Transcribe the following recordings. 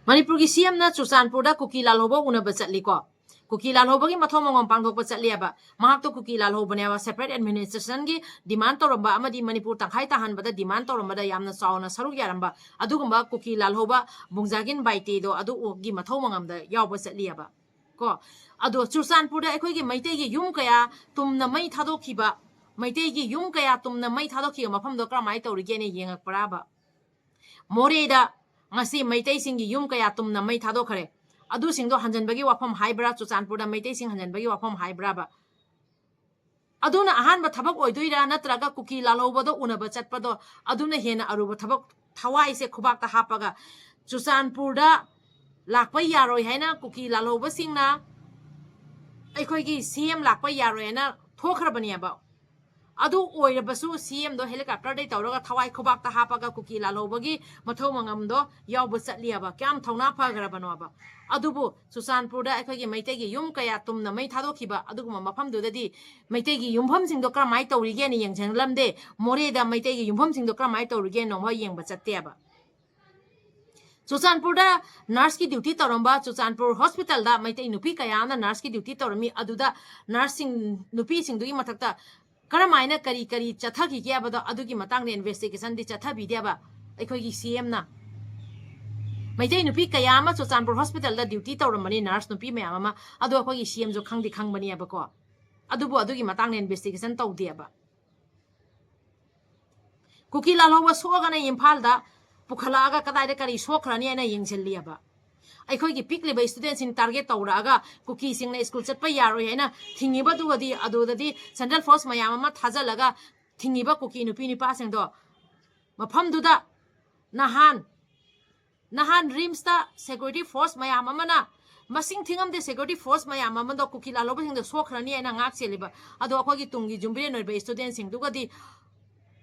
Manipur ki CM na Churachandpur Kuki lalhoba unaba chatliko. Kuki lalhoba ki mathong mongom pangthokpa chatliaba. Mahak to Kuki lalhoba ne separate administration gi demand toramba amadi Manipur tangkhai tahanbada demand torambada yamna chauna saruk yaramba. Adugumba Kuki lalhoba bungjagin baite do adu gi mathong mongamda yawba chatliaba. Ko ado Churachandpur da ekhoi gi Meitei gi yum kaya tumna mai thadokhiba. Meitei gi yum kaya tumna mai thadokhiba mafam do kramai tawrige ne yengakparaba. More da ngasi Meitei singi yum kaya tumna mai thadokare. Adu singdo hanjanbagi wafam haibra Churachandpur da Meitei sing hanjanbagi wafam haibra ba. Aduna ahanba thabak oidoira natraga Kuki lalhoba do unaba chatpado aduna hena aruba thabak thawai se khubak ta hapaga Churachandpur da lakpa yaroi haina Kuki lalhoba singna akhoi gi CM lakpa yaroi na thokhrabani ba. Adu oirabasu CM do helicopter dai tawraga thawai khubak ta hapaga Kuki lalhobagi mathau mangam do yawba chatliaba kyam thauna phagrabano ba. Adubu Churachandpur da ekhoi gi Meitei gi yum kaya tumna mai thadokhiba aduguma mafam do dadi Meitei gi yumpham singdo kramai tawrige ni yengchang lamde more da Meitei gi yumpham singdo kramai tawrige nongwa yengba chatteba. Churachandpur da nurse ki duty toramba Churachandpur hospital da Meitei nupi kaya na nurse ki duty torami aduda nursing nupi singdugi mathakta Karamaina kari chathaki kya bada adugi matang investigation di chathabi diaba ekhoi gi CM na Meitei nupi kaya ma Churachandpur hospital da duty tawramani nurse nupi mayam ma adu ekhoi gi CM jo khangdi khangbani aba ko adubu adugi matang investigation tawdiaba Kuki lalhoba soga na Imphal da pukhala aga kadai da kari sokhrani ana yengchelli aba akhoi gi pikliba students in target tawraga Kuki singna school chatpa yaroi haina thingiba dugadi adudadi central force mayam ama thajalaga thingiba Kuki nupi nipa singdo mafam duda nahan rims ta security force mayam amana masing thingam de security force mayam amado Kuki lalhoba singdo sokhrani aina ngak cheliba ado akhoi gi tungi jumbre noiba students sing dugadi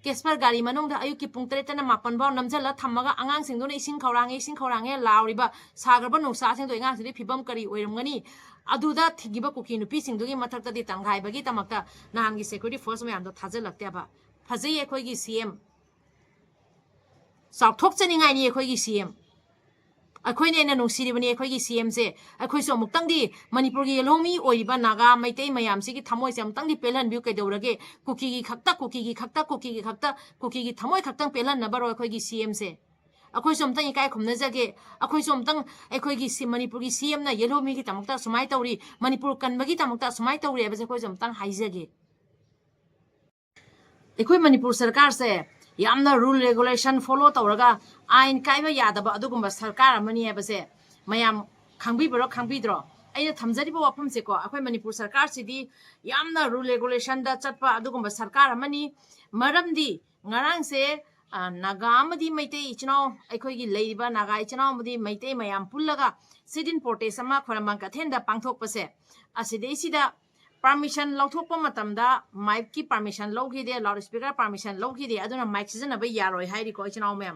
Kesper gari manung da ayuki pung tretana mapan baw namjala thamaga angang sing dona ising khaurange lauriba sagarba nusa sing do ingang sing phibam kari oiramgani aduda thigiba Kuki nupi sing dugi mathakta di tanghai bagi tamakta nahangi security force mayam do thajalakte ba phajai ekhoi gi CM sauthok chani ngai ni ekhoi gi CM akhoi ne na nungsiribani ekhoi gi CM se akhoi so muktang di Manipur gi yelhomi oiriba naga Meitei mayam si gi thamoi se amtang di pelan biu kaidorage Kuki gi khakta Kuki gi thamoi khaktang pelan na baro akhoi gi CM se akhoi so amtang ikai khumna jage akhoi so amtang akhoi gi Manipur gi CM na yelhomi gi tamakta sumai tawri Manipur kanbagi tamakta sumai tawri aba se akhoi so amtang haijage akhoi Manipur sarkar se yamna rule regulation follow tawraga ain kaiba yadaba adugumba sarkar amani ebase mayam khangbidro aina thamjariba wafam se ko akhoi Manipur sarkar sidi yamna rule regulation da chatpa adugumba sarkar amani maramdi ngarang se naga amadi Meitei ichnaw akhoi gi leiba naga ichnaw amadi Meitei mayam pullaga sidin porte sama khoramang kathenda pangthokpa se asidei sida permission lauthokpa matamda mic ki permission loghi de loudspeaker permission loghi de aduna mic season abai yaroi hairi ko ichnaw mem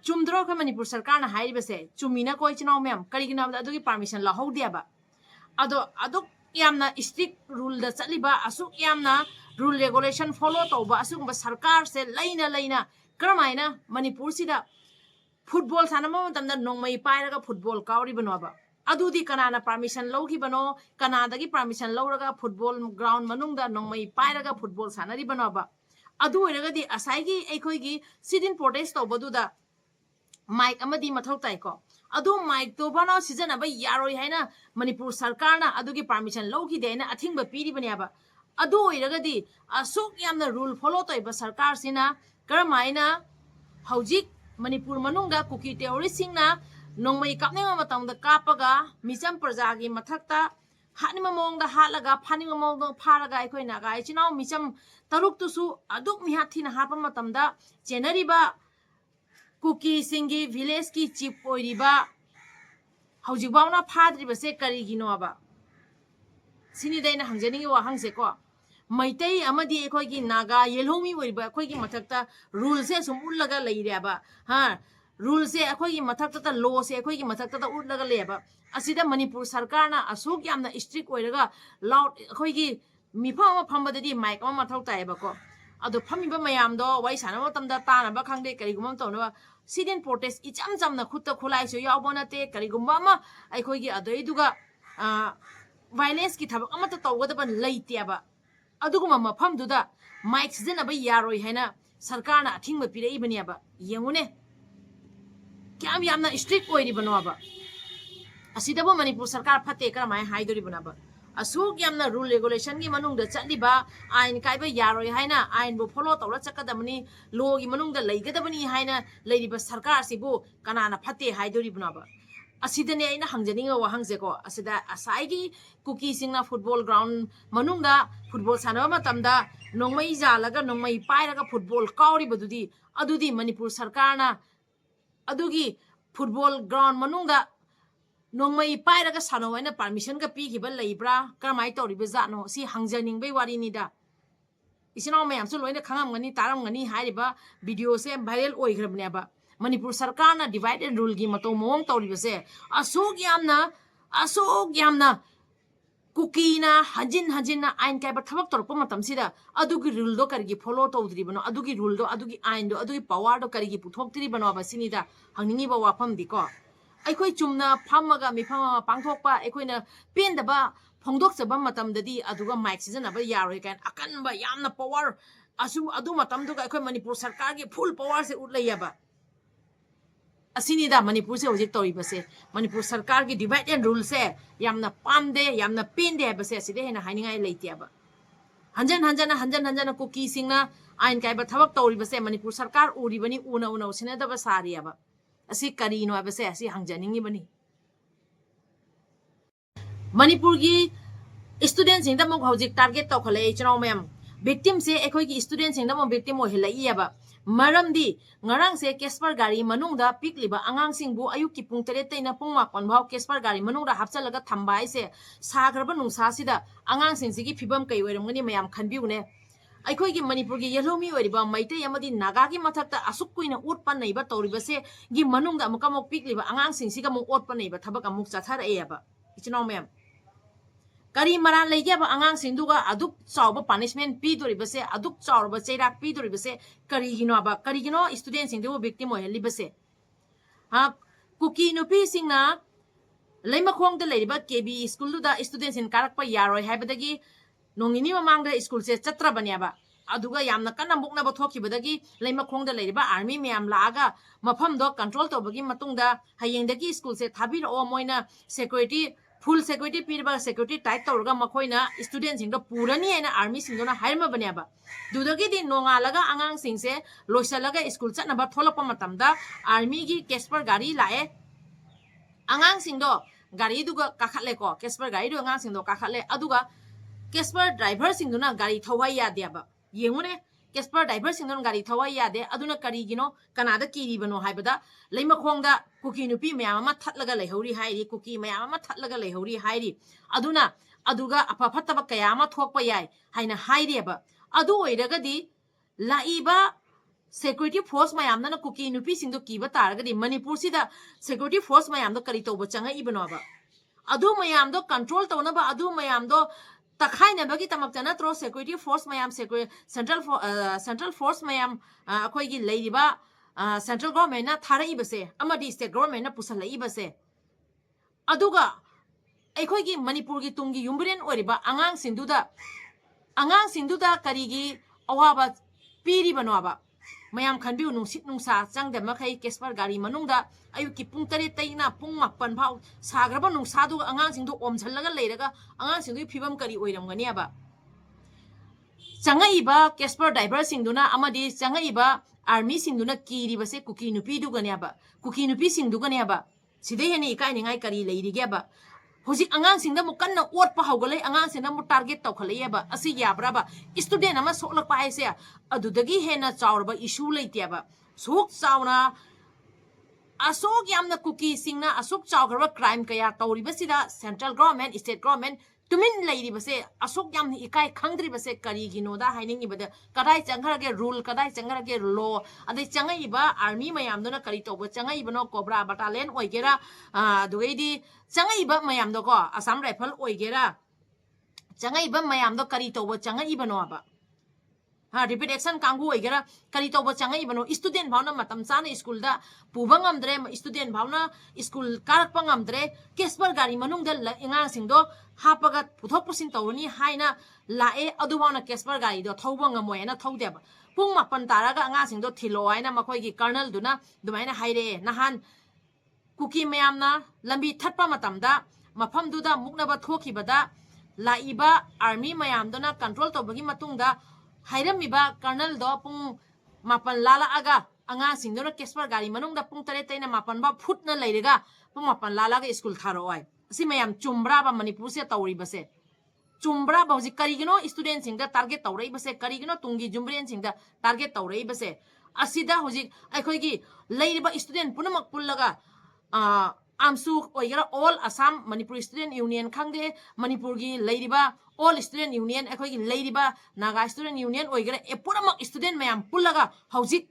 chumdro ka Manipur sarkar na hairi base chumina ko ichnaw mem karigina adugi permission la hodi aba ado yamna strict rule da chaliba asuk yamna rule regulation follow tauba asuk sarkar se laina kramaina Manipur sida football sanama matamda nongmai pairaga football kauri banwa adudi kanana permission loghi bano kanadagi permission lawraga football ground manungda nongmai pairaga football sanari banaba adu iragadi asaigi ekhoi gi sidin protest tawbaduda mic amadi mathau tai ko adu mic to bana season aba yaroi haina Manipur sarkar na adugi permission loghi deina athingba piri baniaba adu iragadi asuk yamna rule follow toiba sarkar sina karamaina haujik Manipur manungda Kuki terrorist singna nongmai kapninga matamda kapaga micham prajagi mathakta hanima mongda halaga phaninga mongda pharaga ekhoi naga ichinaw micham taruk tusu aduk mihathi na hapa matamda chenariba Kuki singi village ki chief oiriba haujibawna phadriba se karigino aba sini daina hangjani wa hangse ko Meitei amadi ekhoi gi naga yelhomi oiriba ekhoi gi mathakta rule se sum ullaga leire aba ha rule se akhoi gi mathakta ta law se akhoi gi mathakta ta utlaga leba asida Manipur sarkar na asuk yamna strict oiraga loud akhoi gi mifama phambadadi mic ma mathau taeba ko ado phamiba mayam do wai sana matamda tana ba khangde kari gumam tawna Sidin protest icham chamna khutta khulai so yawbona te karigumba ma aikoi gi adoi duga violence ki thabak amata tawgada ban leitiaba aduguma mafam duda mic sizinaba yaroi haina sarkarna athingba pirei baniaba yengune kyam yamna strict oiri banwaba asidabo manipur sarkar phate karamai haidori banaba asuk yamna rule regulation gi manungda chatliba ain kaiba yaroi haina ain bu follow tawra chakadamani law gi manungda leigadabani haina leiriba sarkar sibu kanana phate haidori banaba asidane aina hangjaninga wahangse ko asida asaigi kuki singna football ground manungda football sanaba matamda nongmai jalaga nongmai pairaga football kauri badudi adudi manipur sarkarna adugi football ground manungda nongmai pairaga sano aina permission ga pi giba leibra karmai toriba jatno si hangjaning bai wari ni da isino mayam su loina khangam ngani taram ngani hariba video se viral oigrabne ba manipur sarkar na divide and rule gi mato mong toriba se asok yamna kukina hajin na ain kai ba thabak torpa matam sida adugi rule do kargi follow tawdri bano adugi rule do adugi ain do adugi power do kargi puthok tri bano ba sinida hangningi ba wafam di ko aikoi chumna phamaga mi phama pangthokpa aikoina pendaba phongdokchaba matamdadi aduga mic sijanaba yaroi kan akanba yamna power adu matamduga aikoi manipur sarkar gi full power se utlaiaba asinida manipur se hojik tori base manipur sarkar gi divide and rule se yamna pamde yamna pende base aside hena hainingai leitiaba hanjan kuki singna ain kai ba thabak tori base manipur sarkar uri bani una usinadaba sariaba asi karino abase asi hangjaningi bani manipur gi student sing da mo hojik target to khale chano mem victim se ekoi gi student sing da mo victim o helai aba maramdi ngarang se kesper gari manungda pikliba angang singbu ayuk ki pung tere teina pung makon bhaw kesper gari manungda hapchalaga thambai se sagraba nungsa sida angang sing sigi phibam kai oiramgani mayam khanbiune aikoi gi manipur gi yelomi oiriba Meetei amadi Naga gi mathakta asuk kuina utpa neiba toriba se gi manungda amukamok pikliba angang sing siga mu utpa neiba thabak amuk chathar eaba ichino mem kari maran leige ba angang singduga aduk chawba punishment pi doriba se aduk chawba cheirak pi doriba se kari gino student singdu victim oihli base ha kuki nupi singna leimakhong da leiba kb school da student sin karakpa yaroi haibadagi nongini mamangda school se chatra banyaba aduga yamna kana mukna ba thokibadagi leimakhong da leiba army myam laaga mafam do control tobagi matungda hayengdagi school se thabir o moina security full security pirba security tight tawrga makoina student sing do purani aina army sing dona hairma banyaba dudagi din nongalaga angang sing se loisalaga school chatna ba tholakpa matamda army gi kesper gari lae angang sing do gari duga kakhatle ko kesper gari do angang sing do kakhatle aduga kesper driver sing dona gari thawai ya diaba yengune kesper driver sing dona gari thawai ya de aduna kari gino kanada kiri bano haibada leimakhongda kuki nupi mayam ama thatlaga leihori hairi kuki mayam ama thatlaga leihori hairi aduna aduga apaphataba kaya ama thokpa yai haina hairiaba adu oiragadi laiba security force mayam na kuki nupi singdo kiba taragadi manipur sida security force mayam do kari toba changa ibanoba adu mayam do control tawna ba adu mayam do takhaina bagi tamakta na tro security force mayam central force mayam akoi gi leiriba central government na tharai base amadi state government na pusalai base aduga aikoi gi manipur gi tungi yumburen oriba angang singduda karigi awaba piri banwaba mayam khanbiu nungsit nungsa changda makhai kesper gari manungda ayuki pung tare taina pung makpan phau sagraba nungsa du angang singdu omjhallaga leiraga angang singdu phibam kari oiramgani aba changaiba kesper driver singduna amadi changaiba army singduna kiri base kuki nupi du gani aba kuki nupi singdu gani aba side heni ikai ningai kari leirige aba hoji angang singda mu kanna ot pa haugalai angang singda mu target tawkhalai aba asi yabraba student ama soklakpa aise adudagi hena chawrba issue leitiaba sok chawna asok yamna kuki singna asok chawgraba crime kaya tawriba sida central government state government tumin leiri base asok yamni ikai khangdri base kari ginoda haining ibada kadai changarage rule kadai changarage law adai changai ba army mayam dona kari toba changai bano cobra battalion oigera dugeidi changai ba mayam do ko assam rifle oigera changai ba mayam do kari toba changai bano aba repeat action kanggu oigera kari tauba changai bano student bhauna matam chana school da puba ngamdre student bhauna school karakpa ngamdre kesper gari manung da ingang sing do hapaga puthok pusin tawni haina lae adu bhauna kesper gari do thauba ngamoi na thaudeba pung mapan taraga anga sing do thilo aina makoi gi kernel duna dumaina haire nahan kuki mayamna lambi thatpa matamda mafam duda muknaba thokibada laiba army mayam dona control tawbagi matungda hairamiba kernel do pung mapan lala aga anga sing do kesper gari manung da pung tare taina mapan ba phutna leirega pung mapan lala ga school tharoi si mayam chumbra ba manipur se tawri base chumbra ba hoji karigino student sing da target tawrei base karigino tungi jumbrian sing da target tawrei base asida hoji akhoi gi leiriba student punamak pullaga amsuk oigera all assam manipur student union khangde manipur gi leiriba all student union akhoi gi leiriba naga student union oigera epuramak student mayam pullaga hojik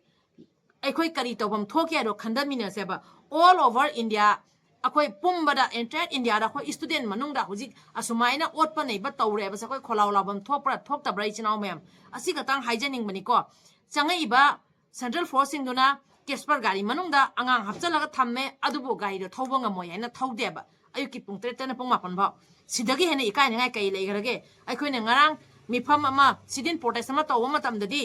akhoi kari tawbam thokia ro khandamina seba all over india akhoi pumbada entire india da khoi student manungda hojik asumaina otpa nei ba tawre ba khoi kholaw labam thopra thokta brai chinau mayam asiga tang haijaning bani ko changai ba central forcing duna kesper gari manungda angang hapchalaga thamme adubu gari do thauba ngamoi haina thaudeba ayuki pung 3 na pung 8 ba sidagi hene ikai ngai kai leigrage aikoine ngarang mifam ama sidin protest ama taw matamdadi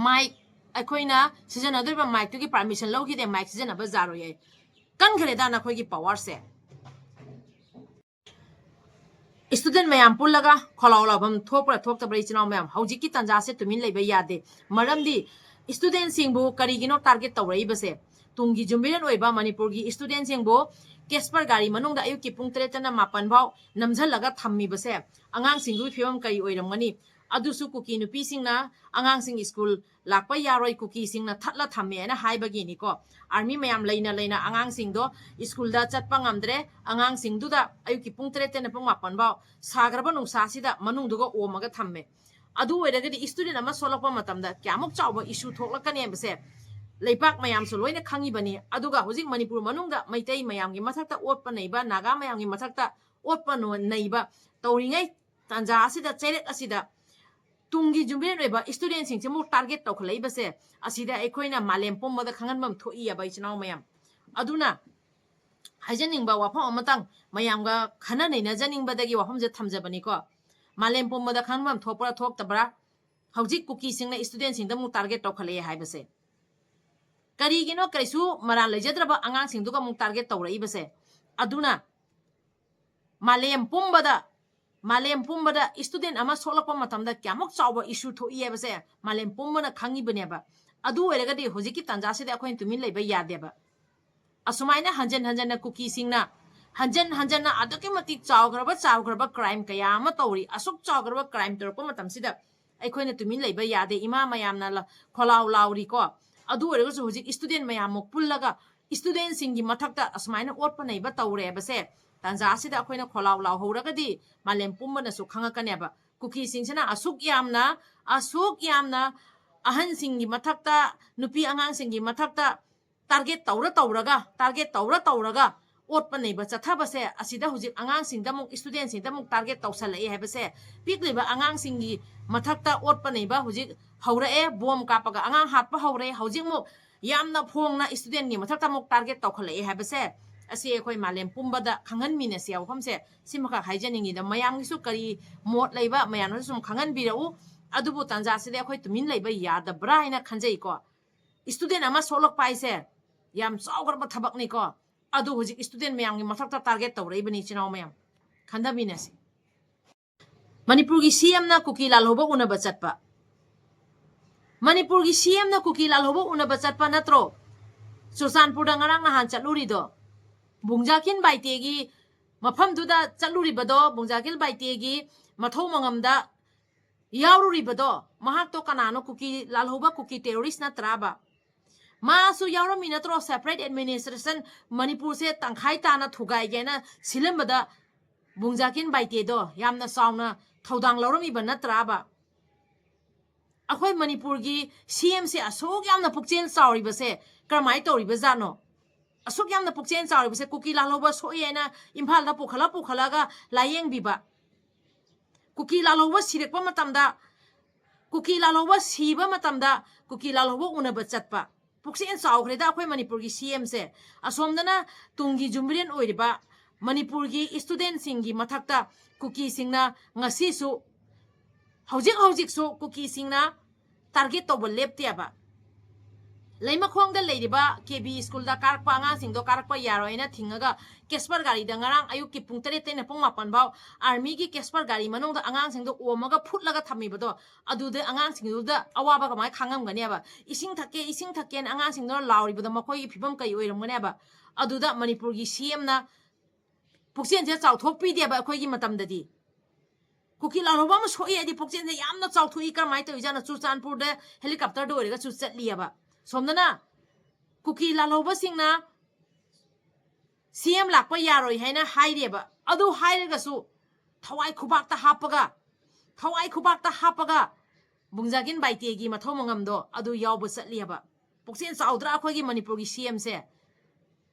mic aikoina season adurba mic to gi permission logi de mic season aba zaro ye kan khare dana khoi gi power se student mayam pullaga kholaw labam thopra thokta brai chinau mayam hauji ki tanja se tumin leiba yade maramdi student singbu karigino target tawrei base tungi jumbiran oiba manipur gi student singbu kesper gari manungda ayuki pung 3 na 8 baw namjalaga thammi base angang singbu phibam kai oiramani adusu kuki nupi singna angang sing school lakpa yaroi kuki singna thatla thamme na haibagi ni ko army mayam leina angang singdo school da chatpa ngamdre angang singduda ayuki pung 3 na pung 8 baw sagraba nungsa sida manungdugo omaga thamme adu oiragadi student ama solakpa matamda kyamuk chawba issue thoklakane base leipak mayam so loina khangi bani aduga hojik manipur manungda meitei mayam gi mathakta otpa neiba naga mayam gi mathakta otpa no neiba tauringai tanja asida cherek asida tungi jumbiren oiba student sing chemu target tokhlei base asida ekoina malem pommoda khanganbam thoi ya bai chinau mayam aduna hajaning ba wafam amatang mayam ga khana neina janing badagi wafam je thamjabani ko malem pommoda khanbam thopra thok tabra hojik kuki singna student sing damu target tokhlei hai base karigino kaisu maran lejadraba angang sing duga mu target tawrei base aduna malem pumbada student ama solakpa matamda kyamuk chawba issue thoi base malem pumbana khangi baneba adu oiragadi hojiki tanja sida akhoin tumin leiba yadeba asumaina hanjan kuki singna hanjan na adaki mati chawgraba crime kaya ama tawri asuk chawgraba crime torpa matam sida aikhoina tumin leiba yade ima mayamna la kholaw lawri ko adu oiragasu hojik student mayam mok pullaga student singi mathakta asmaina otpa neiba tawre base tanja asida akoina kholaw law horagadi malem pumbana su khangakaneba kuki singsana asuk yamna ahan singi mathakta nupi angang singi mathakta target tawraga otpa neiba chathabase asida hojik angang singda muk student singda muk target tawsalai hebase pikliba angang singi mathakta otpa neiba hojik haurae bom kapaga angang hatpa haure hojik muk yamna phongna student ni mathakta muk target tawkhalai hebase asi ekoi malem pumbada khangan mine sia wafamse simaka haijaningi da mayam gisu kari mot leiba mayan sum khangan birau adubu tanja side ekoi tumin leiba yada braina khanjai ko student ama solok paise yam chawgarba thabak ni ko adu hojik student mayam gi mathakta target tawrei bani chinau mayam khanda minasi manipur gi CM na kuki lalhoba unaba chatpa manipur gi CM na kuki lalhoba unaba chatpa natro Susanpur da ngarang nahan chatluri do bungjakin baitegi mafam duda chaluri bado bungjakil baitegi mathau mangamda yaururi bado mahak to kanano kuki lalhoba kuki terrorist na traba masu yaurami natro separate administration manipur se tangkhai tana thugai gena silambada bungjakin baite do yamna sauna thodang laurami bana traba akhoi manipur gi CM se asok yamna pukchen sauri base karmai tori bazano asuk yamna pukchen sauri base kuki lalhoba soyena imphal da pukhala ga layeng biba kuki lalhoba sirekpa matamda kuki laloba siba matamda kuki laloba unaba chatpa puksen chawgreda akhoi manipur gi CM se asomdana tungi jumbrian oiriba manipur gi student singi mathakta kuki singna ngasi su hojik su kuki singna target to lepty aba leimakhong da leiriba KB school da karakpa anga singdo karakpa yaroina thingaga kesper gari da ngarang ayuk ki pung 3 te na pung 8 baw army gi kesper gari manong da angang singdo omaga phutlaga thami bado adu de angang singdo da awaba ka mai khangam gani aba ising thakke angang singdo lauri bado makhoi gi phibam kai oiram gani aba adu da manipur gi CM na puksen je chaw thok pi de ba khoi gi matam da di kuki laloba ma soi adi puksen je yamna chaw thui ka mai to ijana Churchandpur de helicopter do rega chu chatli aba somdana kuki laloba singna CM lakpa yaroi haina haireba adu hairaga su thawai khubakta hapaga bungjagin baite gi mathau mangamdo adu yawba satliaba puksen chaudra akhoi gi manipur gi CM se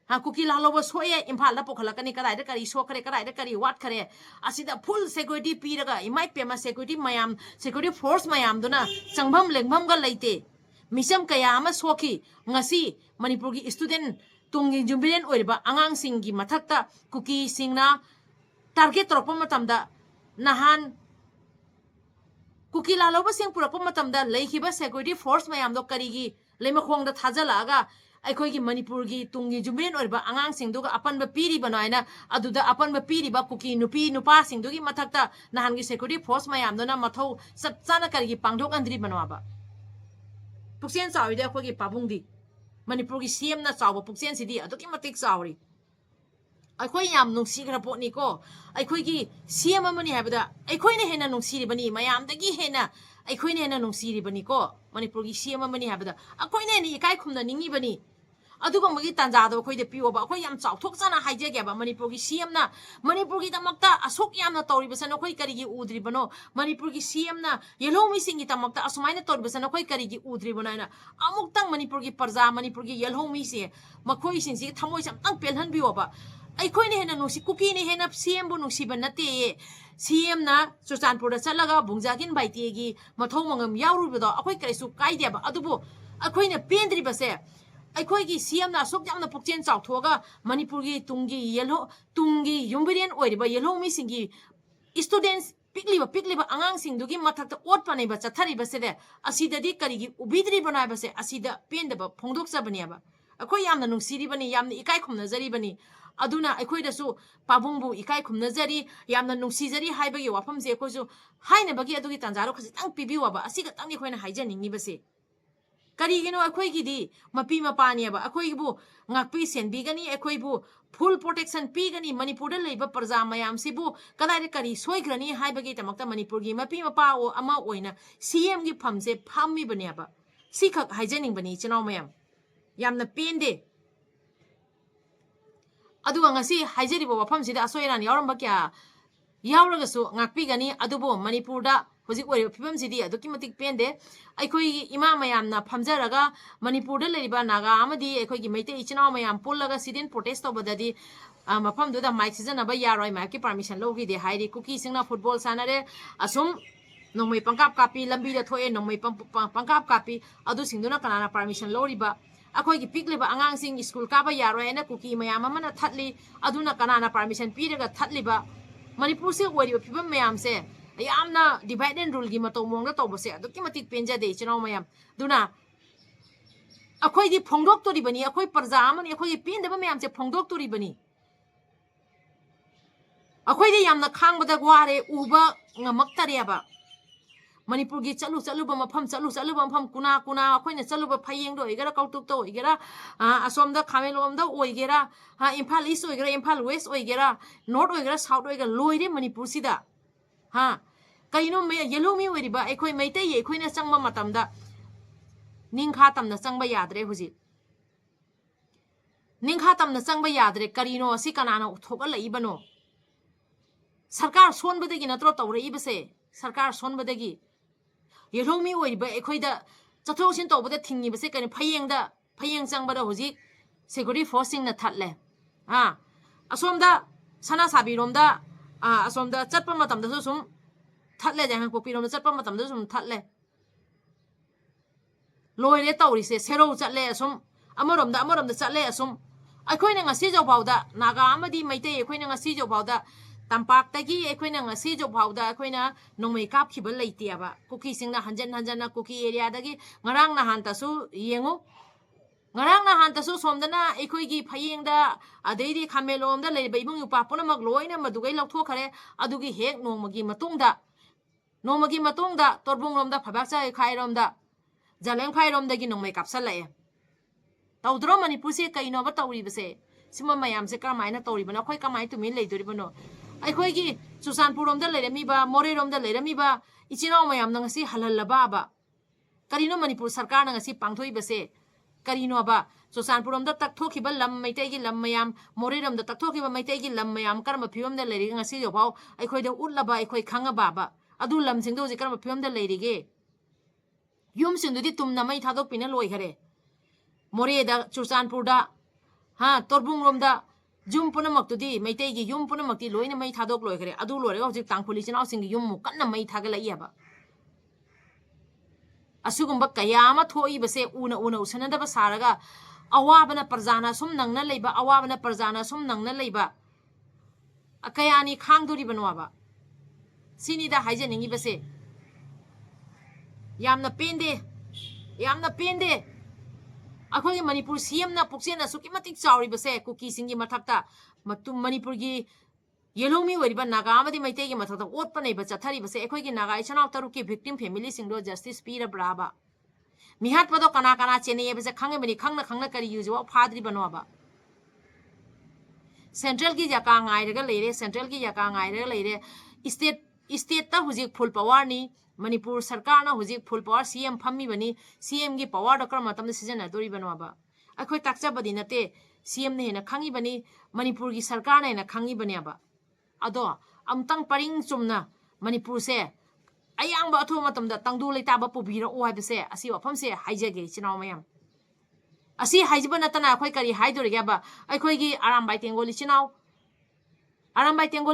ha kuki laloba soye imphal da pokhalakani kadai da kari sokare kadai da kari wat khare asida full security piraga imai pema security mayam security force mayam duna changbam lengbam ga leite misam kaya ama soki ngasi manipur gi student tungi jumbilen oiriba angang singi mathakta kuki singna target torpa matamda nahan kuki laloba sing purapa matamda leikiba security force mayam do karigi leimakhong da thajalaga akhoi gi manipur gi tungi jumbilen oiriba angang singduga apanba piri banaina aduda apanba piri ba kuki nupi nupa singdugi mathakta nahan gi security force mayam do na mathau sapchana karigi pangdok andri banwaba puksen chawi de akhoi gi pabungdi manipur gi CM na chawa puksen sidi aduki matik chawri akhoi yam nungsi gra potni ko akhoi gi CM amani habada akhoi ne hena nungsi ri bani mayam dagi hena akhoi ne hena nungsi ri bani ko manipur gi CM amani habada akhoi ne ni ikai khumna ningi bani adugo magi tanja do akhoi de piwo ba akhoi yam chawthok chana haije ge ba manipur gi CM na manipur gi damakta asok yam na tori basan akhoi kari gi udri bano manipur gi CM na yellow mi singi damakta asumaina tori basan akhoi kari gi udri banaina amuk tang manipur gi parja manipur gi yellow mi se makhoi sing si thamoi sam tang pelhan biwo ba akhoi ne hena nusi kuki ne hena CM bu nusi banate CM na Churchandpur da chalaga bungjagin baite gi mathau mangam yawru bido akhoi kari su kaide ba adubu akhoi ne pendri base akhoi gi CM na sok jamna pukchen chaw thoga manipur gi tungi yumbirian oiriba yellow mi singi students pikliba angang sing dugi mathakta ot panai ba chathari basede asida di kari gi ubidri banai base asida pendaba phongdok sabani aba akhoi yamna nungsiri bani yamna ikai khumna jari bani aduna akhoi da su pabungbu ikai khumna jari yamna nungsi jari haibagi wafam se akhoi su haina bagi adugi tanjaro khasi tang pibiwa ba asiga tangni khoina haijaningi base kari gino akhoi gi di mapi mapani aba akhoi bu ngakpi senbi gani akhoi bu full protection pi gani manipur da leiba parja mayam sibu kadai de kari soigrani haibagi tamakta manipur gi mapi mapa o ama oina CM gi phamse phammi bani aba sikhak haijaning bani chinaw mayam yamna pende aduga ngasi haijaribo wafam sida asoiran yauramba kya yauragasu ngakpi gani adubo manipur da hoji oi phibam sidi aduki matik pende akhoi ima mayam na phamjaraga manipur da leriba naga amadi akhoi gi meitei ichinaw mayam pullaga sidin protest to badadi mafam du da mic season aba yaroi ma ki permission logi de hairi kuki singna football sanare asum nongmei pangkap kapi lambi da thoe nongmei pangkap kapi adu singduna kanana permission loriba akhoi gi pikliba angang sing school ka ba yaroi na kuki mayam amana thatli aduna kanana permission piraga thatliba manipur se wari phibam mayam se yamna divide and rule gi mato mongda to bose aduki matik penja de chinaw mayam duna akhoi di phongdok tori bani akhoi parja amani akhoi pin ba mayam se phongdok tori bani akhoi di yamna khangbada gware uba ngamak tariaba manipur gi chalu ba mafam kuna akhoi na chalu ba phayeng do igara kautuk to igara asomda khamelom da oigera imphal east oigera imphal west oigera north oigera south oigera loiry manipur sida ha kaino me yellow mi weriba akhoi meitei akhoi na changba matamda ningkha tamna changba yadre huji ningkha tamna changba yadre karino asi kanana thoga laibano sarkar sonbadagi natro tawre ibase sarkar sonbadagi yellow mi weriba akhoi da chathok sin tawbada thingni base kan phayeng changbada huji security forcing na thatle asomda sana sabi romda asomda chatpa matamda sum thatle jang popi romda chatpa matamda sum thatle loire taurise sero chatle asum amoromda chatle asum aikoina ngasi jo bauda naga amadi meitei aikoina ngasi jo bauda tampak tagi aikoina ngasi jo bauda aikoina nongmei kap khibal leitiaba kuki singna hanjan kuki area dagi ngarang na han tasu yengu ngarang na han tasu somdana aikoigi phayengda adeidi khamelomda leiba ibung yupa punamak loina madugai lokthokare adugi hek nongmagi matungda torbung romda phabakcha khairomda jaleng phairomdagi nongmei kapsalae tawdro manipur se kaino ba tawri base sima mayam se kamaina tawri bana khoi kamai tumin leidori bano ai khoi gi susanpur romda leirami ba more romda leirami ba ichinaw mayam nang si halallaba ba karino manipur sarkar nang si pangthoi base karino ba susanpur romda takthoki ba lam meitei gi lam mayam more romda takthoki ba meitei gi lam mayam karma phiom da leiri ngasi jo bau ai khoi da utlaba ai khoi khanga ba adu lam singdo ji karma phiom da leirige yum singdudi tumna mai thadok pina loi khare more da churchanpur da ha torbung rom da jum punamak tudi meitei gi yum punamak ti loina mai thadok loi khare adu lore hojik tangphuli chinau sing gi yum mu kanna mai thagalai ba asugumba kaya ma thoi base una usinadaba saraga awabana parjana sum nangna leiba awabana parjana sum nangna leiba akayani khangduri banwa ba sini da haijaningi base yamna pende akhoi manipur CM na puksena suki matik chauri base kuki singi mathakta matum manipur gi yelomi wariba naga amadi meitei gi mathakta ot panai ba chathari base akhoi gi naga ichanaw taru ki victim family singdo justice pira braba mihat pado kana chene base khange bani khangna kari use wa phadri banwa ba central gi jaka ngai raga leire central gi jaka ngai raga leire state ta hujik full power ni manipur sarkar na hujik full power CM phammi bani CM gi power dokar matam de season adori banwa ba akhoi takcha badi nate CM ne na khangi bani manipur gi sarkar na khangi bani ba ado amtang paring chumna manipur se ayang ba athu matam da tangdu leita ba pubira o haibse asi wafam se haijage chinaw mayam asi haijiba natana akhoi kari haidori ga ba akhoi gi arambai tengoli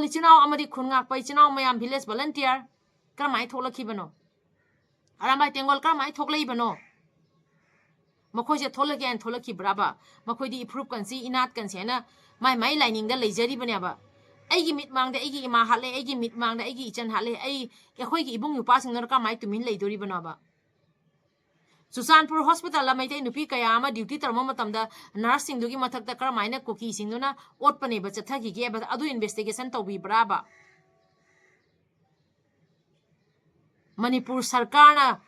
chinaw amadi khungak pai chinaw mayam village volunteer karamai tholaki bano arambai tengol karamai thoklei bano makhoi je tholaki an tholaki braba makhoi di improve kan si inat kan sena mai lining da leijari bane ba aigi mit mangda aigi ima hale aigi mit mangda aigi ichan hale ai akhoi gi ibung yupa sing nor karamai tumin leidori bano ba Susanpur hospital la Meetei Nupi kaya ama duty tarma matamda nurse singdugi mathakta karamaina kuki singduna ot pane ba chathagi ge ba adu investigation tawbi braba Manipur sarkar na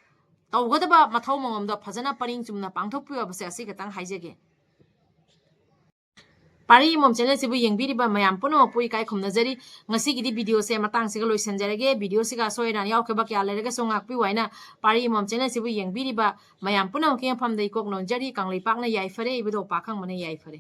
tawgadaba mathau mangomda phajana paring chumna pangthokpiwa base asi katang haijage Pari mom channel sibu yengbiriba mayam puno pui kai khumnajari ngasi gidi video se matang siga loisanjarage video siga soiran yaukeba kya lerega songakpi waina pari mom channel sibu yengbiriba mayam puno ke famdai kok nonjari kanglei pakna yai fare ibido pakhang mane yai fare